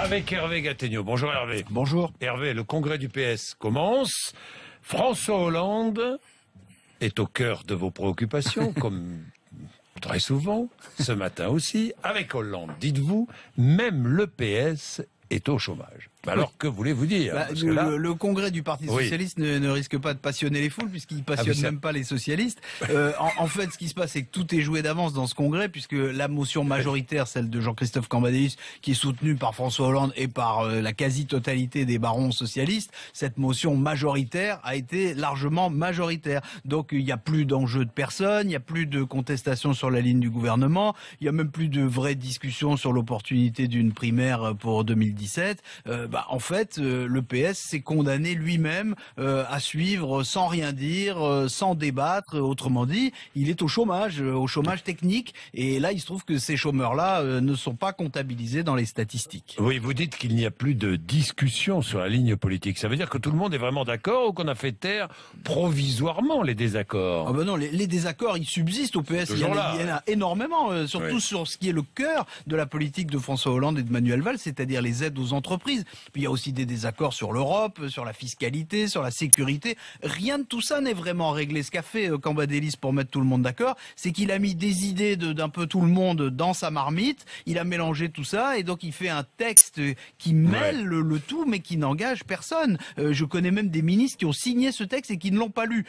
Avec Hervé Gattegno. Bonjour Hervé. Bonjour. Hervé, le congrès du PS commence. François Hollande est au cœur de vos préoccupations, comme très souvent, ce matin aussi. Avec Hollande, dites-vous, même le PS est au chômage. Alors, que voulez-vous dire? Le congrès du Parti socialiste ne risque pas de passionner les foules, puisqu'il passionne même pas les socialistes. En fait, ce qui se passe, c'est que tout est joué d'avance dans ce congrès, puisque la motion majoritaire, celle de Jean-Christophe Cambadélis, qui est soutenue par François Hollande et par la quasi-totalité des barons socialistes, cette motion majoritaire a été largement majoritaire. Donc, il n'y a plus d'enjeu de personne, il n'y a plus de contestation sur la ligne du gouvernement, il n'y a même plus de vraie discussion sur l'opportunité d'une primaire pour 2017. En fait, le PS s'est condamné lui-même à suivre sans rien dire, sans débattre. Autrement dit, il est au chômage technique. Et là, il se trouve que ces chômeurs-là ne sont pas comptabilisés dans les statistiques. Oui, vous dites qu'il n'y a plus de discussion sur la ligne politique. Ça veut dire que tout le monde est vraiment d'accord ou qu'on a fait taire provisoirement les désaccords? Non, les désaccords, ils subsistent au PS. Il y en a énormément, surtout sur ce qui est le cœur de la politique de François Hollande et de Manuel Valls, c'est-à-dire les aides aux entreprises. Puis il y a aussi des désaccords sur l'Europe, sur la fiscalité, sur la sécurité. Rien de tout ça n'est vraiment réglé. Ce qu'a fait Cambadélis pour mettre tout le monde d'accord, c'est qu'il a mis des idées d'un peu tout le monde dans sa marmite. Il a mélangé tout ça et donc il fait un texte qui mêle le tout, mais qui n'engage personne. Je connais même des ministres qui ont signé ce texte et qui ne l'ont pas lu.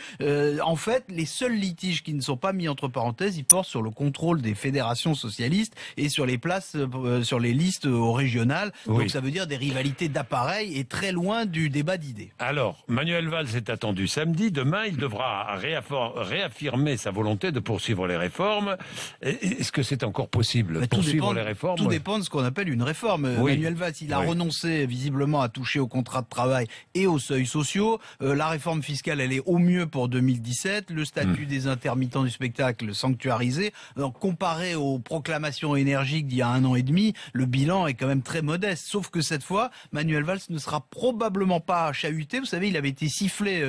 En fait, les seuls litiges qui ne sont pas mis entre parenthèses, ils portent sur le contrôle des fédérations socialistes et sur les places, sur les listes aux régionales. Donc ça veut dire des rivalités d'appareil et très loin du débat d'idées. Alors, Manuel Valls est attendu samedi. Demain, il devra réaffirmer sa volonté de poursuivre les réformes. Est-ce que c'est encore possible de poursuivre les réformes? Tout dépend de ce qu'on appelle une réforme. Manuel Valls, il a renoncé visiblement à toucher au contrat de travail et aux seuils sociaux. La réforme fiscale, elle est au mieux pour 2017. Le statut des intermittents du spectacle sanctuarisé. Donc, comparé aux proclamations énergiques d'il y a 1 an et demi, le bilan est quand même très modeste. Sauf que cette fois, Manuel Valls ne sera probablement pas chahuté. Vous savez, il avait été sifflé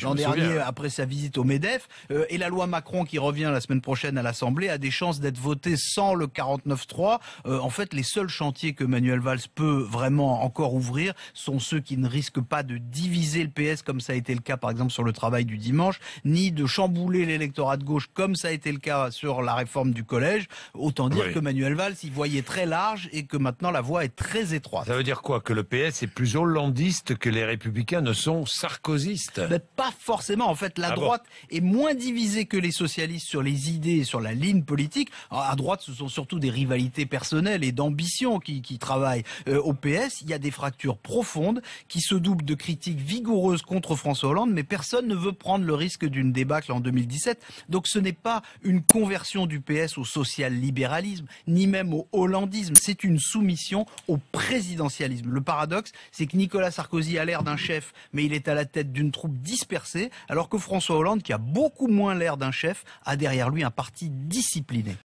l'an dernier après sa visite au MEDEF. Et la loi Macron qui revient la semaine prochaine à l'Assemblée a des chances d'être votée sans le 49.3. En fait, les seuls chantiers que Manuel Valls peut vraiment encore ouvrir sont ceux qui ne risquent pas de diviser le PS comme ça a été le cas par exemple sur le travail du dimanche, ni de chambouler l'électorat de gauche comme ça a été le cas sur la réforme du collège. Autant dire que Manuel Valls y voyait très large et que maintenant la voie est très étroite. Ça veut dire quoi? Que le PS est plus hollandiste que les Républicains ne sont sarkozystes? Pas forcément. En fait, la droite est moins divisée que les socialistes sur les idées et sur la ligne politique. Alors, à droite, ce sont surtout des rivalités personnelles et d'ambition qui travaillent. Au PS, il y a des fractures profondes qui se doublent de critiques vigoureuses contre François Hollande, mais personne ne veut prendre le risque d'une débâcle en 2017. Donc ce n'est pas une conversion du PS au social-libéralisme, ni même au hollandisme. C'est une soumission au présidentialisme. Le paradoxe, c'est que Nicolas Sarkozy a l'air d'un chef, mais il est à la tête d'une troupe dispersée, alors que François Hollande, qui a beaucoup moins l'air d'un chef, a derrière lui un parti discipliné.